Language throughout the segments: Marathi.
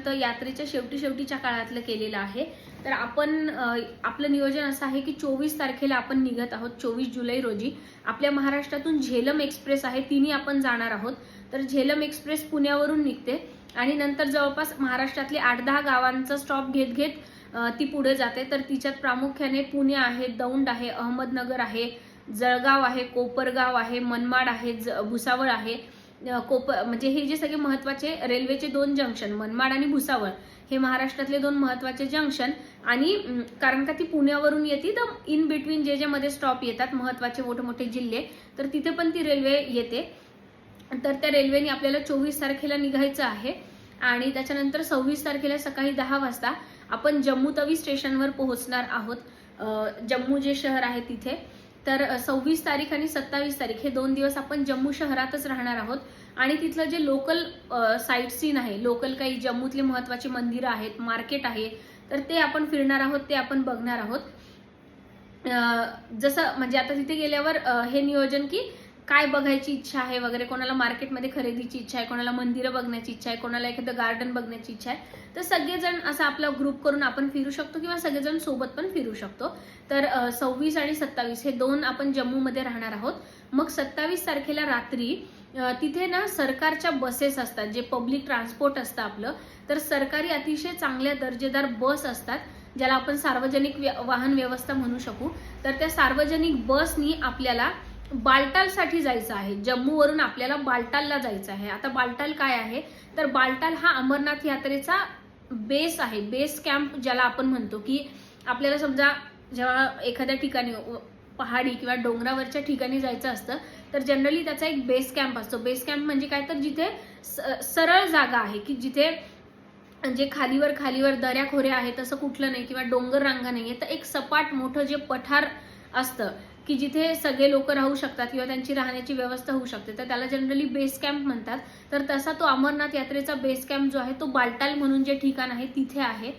तारखेपर्यंत यात्रेच्या शेवटीच्या काळातलं केलेलं आहे. तर आपण आपलं नियोजन असं आहे की 24 तारखेला आपण निघत आहोत. 24 जुलै रोजी आपल्या महाराष्ट्रातून झेलम एक्सप्रेस आहे, तिन्ही आपण जाणार आहोत. तर झेलम एक्सप्रेस पुण्यावरून निघते आणि नंतर जवळपास महाराष्ट्रातले 8-10 गावांचा स्टॉप घेत घेत ती पुढे जाते. तर तिच्यात प्रामुख्याने पुणे आहे, दौंड आहे, अहमदनगर आहे, जळगाव आहे, कोपरगाव आहे, मनमाड आहे, भुसावळ आहे. म्हणजे हे जे सगळे महत्वाचे रेल्वेचे 2 जंक्शन मनमाड आणि भुसावळ हे महाराष्ट्रातले 2 महत्वाचे जंक्शन. आणि कारण का ती पुण्यावरून येते तर इन बिटवीन जे मध्ये स्टॉप येतात महत्वाचे मोठे जिल्हे, तर तिथे पण ती रेल्वे येते. तर त्या रेल्वेने आपल्याला 24 तारखेला निघायचं आहे आणि त्याच्यानंतर 26 तारखेला सकाळी 10 वाजता आपण जम्मू तवी स्टेशनवर पोहोचणार आहोत. जम्मू जे शहर आहे तिथे. तर 26 तारीख आणि 27 तारीख हे 2 दिवस आपण जम्मू शहरातच राहणार आहोत आणि तिथलं जे लोकल साईट सीन आहे, लोकल काही जम्मूतले महत्वाचे मंदिरं आहेत, मार्केट आहे, तर ते आपण फिरणार आहोत, ते आपण बघणार आहोत. जसं म्हणजे आता तिथे गेल्यावर हे नियोजन की काय बघायची इच्छा आहे वगैरे, कोणाला मार्केटमध्ये खरेदीची इच्छा आहे, कोणाला मंदिरं बघण्याची इच्छा आहे, कोणाला एखादं गार्डन बघण्याची इच्छा आहे, तर सगळेजण असा आपला ग्रुप करून आपण फिरू शकतो किंवा सगळेजण सोबत पण फिरू शकतो. तर 26 आणि 27 हे 2 आपण जम्मूमध्ये राहणार आहोत. मग 27 तारखेला रात्री तिथे ना सरकारच्या बसेस असतात, जे पब्लिक ट्रान्सपोर्ट असतं आपलं, तर सरकारी अतिशय चांगल्या दर्जेदार बस असतात ज्याला आपण सार्वजनिक वाहन व्यवस्था म्हणू शकू. तर त्या सार्वजनिक बसनी आपल्याला बालटालसाठी जायचं आहे. जम्मूवरून आपल्याला बालटालला जायचं आहे. आता बालटाल काय आहे, तर बालटाल हा अमरनाथ यात्रेचा बेस आहे, बेस कॅम्प ज्याला आपण म्हणतो. की आपल्याला समजा जेव्हा एखाद्या ठिकाणी पहाडी किंवा डोंगरावरच्या ठिकाणी जायचं असतं तर जनरली त्याचा एक बेस कॅम्प असतो. बेस कॅम्प म्हणजे काय, तर जिथे सरळ जागा आहे, की जिथे जे खालीवर दऱ्या खोऱ्या आहेत तसं कुठलं नाही किंवा डोंगर रांगा नाहीये, तर एक सपाट मोठं जे पठार असतं की जिथे सगळे लोक राहू शकतात किंवा त्यांची राहण्याची व्यवस्था होऊ शकते, तर त्याला जनरली बेस कॅम्प म्हणतात. तर तसा तो अमरनाथ यात्रेचा बेस कॅम्प जो आहे तो बालटाल म्हणून जे ठिकाण आहे तिथे आहे.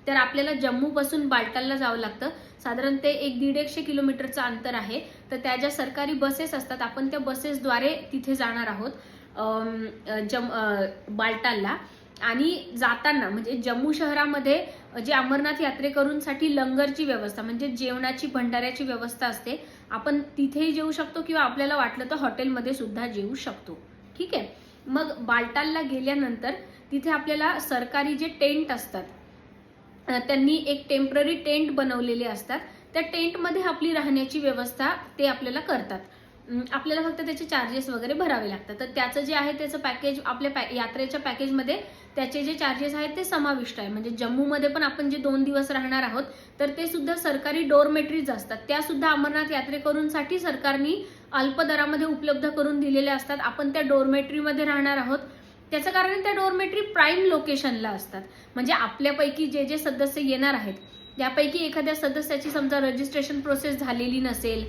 तर आपल्याला जम्मू पासून बालटालला जावं लागतं. साधारण ते 100-150 किलोमीटरचं अंतर आहे. तर त्या ज्या सरकारी बसेस असतात आपण त्या बसेसद्वारे तिथे जाणार आहोत बालटालला. आणि जाताना म्हणजे जम्मू शहरामध्ये जे अमरनाथ यात्रेकरूंसाठी लंगरची व्यवस्था म्हणजे जेवणाची भंडाऱ्याची व्यवस्था असते. आपण तिथेही जेवू शकतो किंवा आपल्याला वाटलं तर हॉटेलमध्ये सुद्धा जेवू शकतो. ठीक आहे. मग बालटालला गेल्यानंतर तिथे आपल्याला सरकारी जे टेंट असतात, त्यांनी एक टेम्पररी टेंट बनवलेले असतात. त्या टेंटमध्ये आपली राहण्याची व्यवस्था ते आपल्याला करतात. आपल्याला फक्त त्याचे चार्जेस वगैरे भरावे लागतात. तर त्याचं जे आहे त्याचं पॅकेज आपल्या यात्रेच्या पॅकेजमध्ये त्याचे जे चार्जेस आहेत ते समाविष्ट आहे. म्हणजे जम्मूमध्ये पण आपण जे 2 दिवस राहणार आहोत तर ते सुद्धा सरकारी डोरमेटरीज असतात. त्या सुद्धा अमरनाथ यात्रेकरूंसाठी सरकारने अल्प दरामध्ये उपलब्ध करून दिलेल्या असतात. आपण त्या डोरमेटरीमध्ये राहणार आहोत. त्याचं कारण त्या डोरमेटरी प्राईम लोकेशनला असतात. म्हणजे आपल्यापैकी जे सदस्य येणार आहेत त्यापैकी एखाद्या सदस्याची समजा रजिस्ट्रेशन प्रोसेस झालेली नसेल,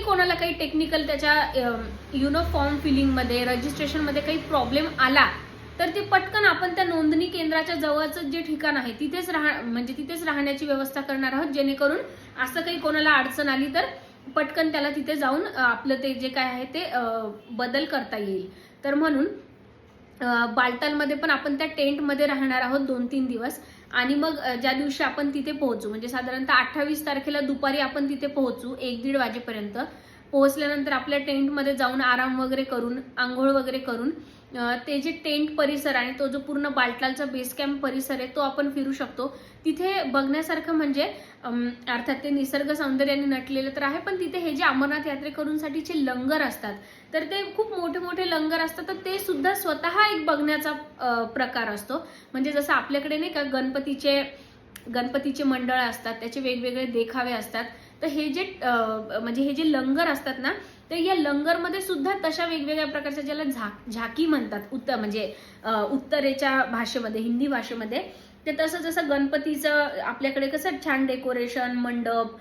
कोणाला काही टेक्निकल त्याच्या फॉर्म फिलिंगमध्ये रजिस्ट्रेशनमध्ये काही प्रॉब्लेम आला तर ते पटकन आपण त्या नोंदणी केंद्राच्या जवळचं जे ठिकाण आहे तिथेच तिथेच राहण्याची व्यवस्था करणार आहोत, जेणेकरून असं काही कोणाला अडचण आली तर पटकन त्याला तिथे जाऊन आपलं ते जे काय आहे ते बदल करता येईल. तर म्हणून बालटालमध्ये पण आपण त्या टेंटमध्ये राहणार आहोत 2-3 दिवस. आणि मग ज्या दिवशी आपण तिथे पोहोचू म्हणजे साधारणतः 28 तारखेला दुपारी आपण तिथे पोहोचू 1-1:30 वाजेपर्यंत. पोहोचल्यानंतर आपल्या टेंटमध्ये जाऊन आराम वगैरे करून आंघोळ वगैरे करून ते जे टेंट परिसर आणि तो जो पूर्ण बालटालचा बेस कॅम्प परिसर आहे तो आपण फिरू शकतो. तिथे बघण्यासारखं म्हणजे अर्थात ते निसर्ग सौंदर्याने नटलेलं तर आहे, पण तिथे हे जे अमरनाथ यात्रेकरूंसाठीचे लंगर असतात तर ते खूप मोठे लंगर असतात. तर ते सुद्धा स्वतः एक बघण्याचा प्रकार असतो. म्हणजे जसं आपल्याकडे नाही का गणपतीचे मंडळ असतात, त्याचे वेगवेगळे देखावे असतात. तर हे जे लंगर असतात ना, तर या लंगरमध्ये सुद्धा तशा वेगवेगळ्या प्रकारच्या ज्याला झाकी म्हणतात उत्तरेच्या भाषेमध्ये, हिंदी भाषेमध्ये. ते तसं जसं गणपतीचं आपल्याकडे कसं छान डेकोरेशन मंडप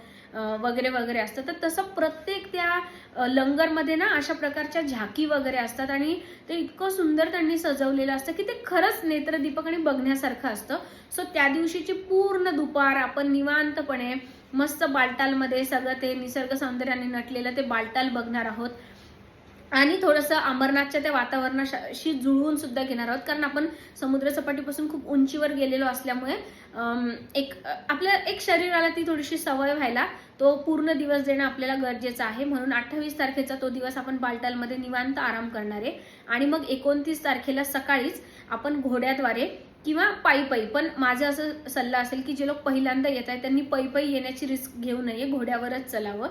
वगैरे असतं, तर तसं प्रत्येक त्या लंगरमध्ये ना अशा प्रकारच्या झाकी वगैरे असतात आणि ते इतकं सुंदर त्यांनी सजवलेलं असतं की ते खरंच नेत्रदीपक आणि बघण्यासारखं असतं. सो त्या दिवशीची पूर्ण दुपार आपण निवांतपणे मस्त बालटालमध्ये सगळं ते निसर्ग सौंदर्याने नटलेलं ते बालटाल बघणार आहोत. आणि थोडंसं अमरनाथच्या त्या वातावरणाशी जुळवून सुद्धा घेणार आहोत, कारण आपण समुद्र सपाटीपासून खूप उंचीवर गेलेलो असल्यामुळे आपल्या एक शरीराला ती थोडीशी सवय व्हायला तो पूर्ण दिवस देणं आपल्याला गरजेचं आहे. म्हणून 28 तारखेचा तो दिवस आपण बालटालमध्ये निवांत आराम करणार आहे. आणि मग 29 तारखेला सकाळीच आपण घोड्याद्वारे किंवा पायी पायी, पण माझं असं सल्ला असेल की जे लोक पहिल्यांदा येत आहेत त्यांनी पायी पायी येण्याची रिस्क घेऊ नये, घोड्यावरच चलावं.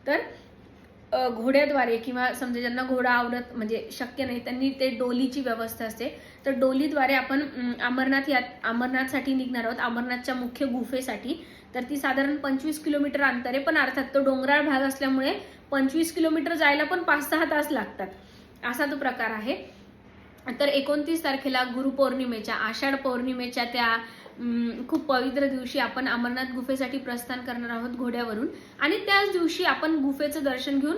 तर घोड्याद्वारे किंवा समजा ज्यांना घोडा आवडत म्हणजे शक्य नाही त्यांनी ते डोलीची व्यवस्था असते, तर डोलीद्वारे आपण अमरनाथसाठी निघणार आहोत, अमरनाथच्या मुख्य गुफेसाठी. तर ती साधारण 25 किलोमीटर अंतर आहे, पण अर्थात तो डोंगराळ भाग असल्यामुळे 25 किलोमीटर जायला पण 5-6 तास लागतात, असा तो प्रकार आहे. तर 29 तारखेला गुरुपौर्णिमेच्या, आषाढ पौर्णिमेच्या त्या खूप पवित्र दिवशी आपण अमरनाथ गुफेसाठी प्रस्थान करणार आहोत घोड्यावरून. आणि त्याच दिवशी आपण गुफेचं दर्शन घेऊन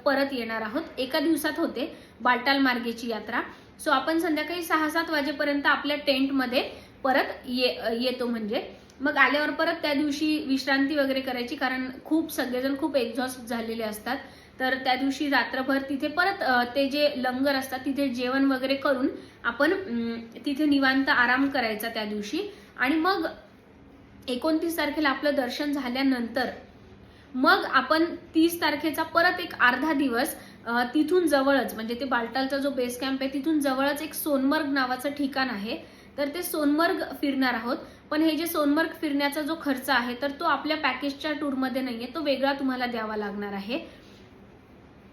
परत येणार आहोत. एका दिवसात होते बालटाल मार्गेची यात्रा. सो आपण संध्याकाळी 6-7 वाजेपर्यंत आपल्या टेंटमध्ये परत येतो. म्हणजे मग आल्यावर परत त्या दिवशी विश्रांती वगैरे करायची, कारण खूप सगळेजण खूप एक्झॉस्ट झालेले असतात. तर त्या दिवशी रात्रभर तिथे परत ते जे लंगर असतात तिथे जेवण वगैरे करून आपण तिथे निवांत आराम करायचा त्या दिवशी. आणि मग 29 तारखेला आपलं दर्शन झाल्यानंतर मग आपण 30 तारखेचा परत एक अर्धा दिवस तिथून जवळच, म्हणजे ते बालटालचा जो बेस कॅम्प आहे तिथून जवळच एक सोनमर्ग नावाचं ठिकाण आहे, तर ते सोनमर्ग फिरणार आहोत. पण हे जे सोनमर्ग फिरण्याचा जो खर्च आहे तर तो आपल्या पॅकेजच्या टूरमध्ये नाहीये, तो वेगळा तुम्हाला द्यावा लागणार आहे.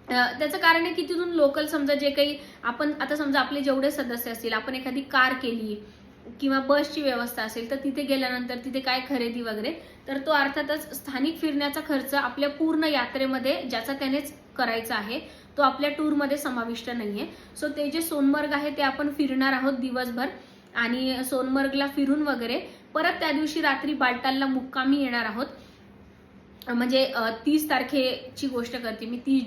त्याचं कारण आहे की तिथून लोकल समजा जे काही आपण आता समजा आपले जेवढे सदस्य असतील, आपण एखादी कार केली किंवा बसची व्यवस्था असेल तर तिथे गेल्यानंतर तिथे काय खरेदी वगैरे, तर तो अर्थातच स्थानिक फिरण्याचा खर्च आपल्या पूर्ण यात्रेमध्ये ज्याचा त्यानेच करायचा आहे, तो आपल्या टूरमध्ये समाविष्ट नाहीये. सो ते जे सोनमर्ग आहे ते आपण फिरणार आहोत दिवसभर. आणि सोनमर्गला फिरून वगैरे परत त्या दिवशी रात्री बालटालला मुक्कामी येणार आहोत. म्हणजे 30 तारखेची गोष्ट करते मी, 30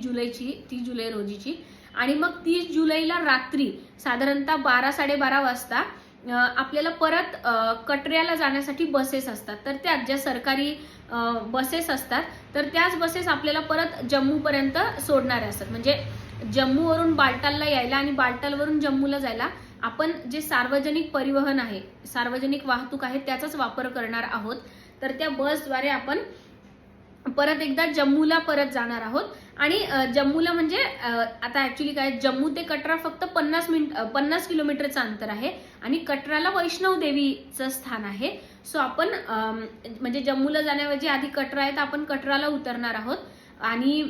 जुलै रोजीची. आणि मग 30 जुलैला रात्री साधारणतः 12-12:30 वाजता आपल्याला परत कटऱ्याला जाण्यासाठी बसेस असतात. तर त्यात ज्या सरकारी बसेस असतात तर त्याच बसेस आपल्याला परत जम्मूपर्यंत सोडणाऱ्या असतात. म्हणजे जम्मूवरून बालटालला यायला आणि बालटालवरून जम्मूला जायला आपण जे सार्वजनिक परिवहन आहे, सार्वजनिक वाहतूक आहे त्याचाच वापर करणार आहोत. तर त्या बसद्वारे आपण परत एकदा जम्मूला परत जाणार आहोत. आणि जम्मूला म्हणजे आता ऍक्च्युली काय, जम्मू ते कटरा फक्त 50 किलोमीटरचं अंतर आहे आणि कटराला वैष्णव देवीचं स्थान आहे. सो आपण म्हणजे जम्मूला जाण्याऐवजी आधी कटरा आहे तर आपण कटराला उतरणार आहोत. आणि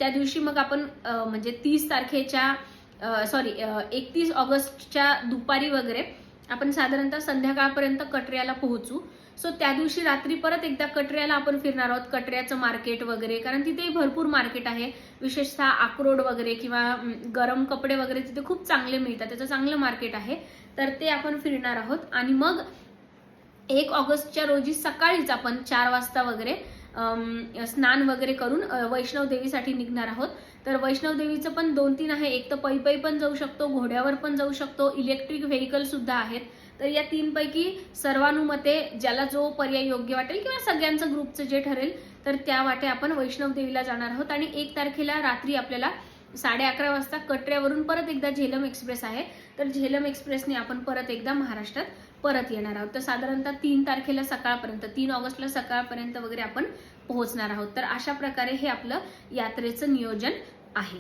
त्या दिवशी मग आपण म्हणजे 31 ऑगस्टच्या दुपारी वगैरे आपण साधारणतः संध्याकाळपर्यंत कटऱ्याला पोहोचू. सो त्या दिवशी रात्री परत एकदा कटऱ्याला आपण फिरणार आहोत, कटऱ्याचं मार्केट वगैरे, कारण तिथे भरपूर मार्केट आहे. विशेषतः अक्रोड वगैरे किंवा गरम कपडे वगैरे तिथे खूप चांगले मिळतात, त्याचं चांगलं मार्केट आहे. तर ते आपण फिरणार आहोत. आणि मग 1 ऑगस्टच्या रोजी सकाळीच आपण 4 वाजता वगैरे स्नान वगैरे करून वैष्णव देवीसाठी निघणार आहोत. तर वैष्णव देवीचं पण 2-3 आहे, एक तर पै पै पण जाऊ शकतो, घोड्यावर पण जाऊ शकतो, इलेक्ट्रिक व्हेकल सुद्धा आहेत. तर या 3 पैकी सर्वानुमते ज्याला जो पर्याय योग्य वाटेल किंवा सगळ्यांचं ग्रुपचं जे ठरेल तर त्या वाटे आपण वैष्णव देवीला जाणार आहोत. आणि 1 तारखेला रात्री आपल्याला 11:30 वाजता कटऱ्यावरून परत एकदा झेलम एक्सप्रेस आहे, तर झेलम एक्सप्रेसने आपण परत एकदा महाराष्ट्रात परत येणार आहोत. तर साधारणतः 3 तारखेला सकाळपर्यंत, 3 ऑगस्टला सकाळपर्यंत वगैरे आपण पोहोचणार आहोत. तर अशा प्रकारे हे आपलं यात्रेचं नियोजन आहे.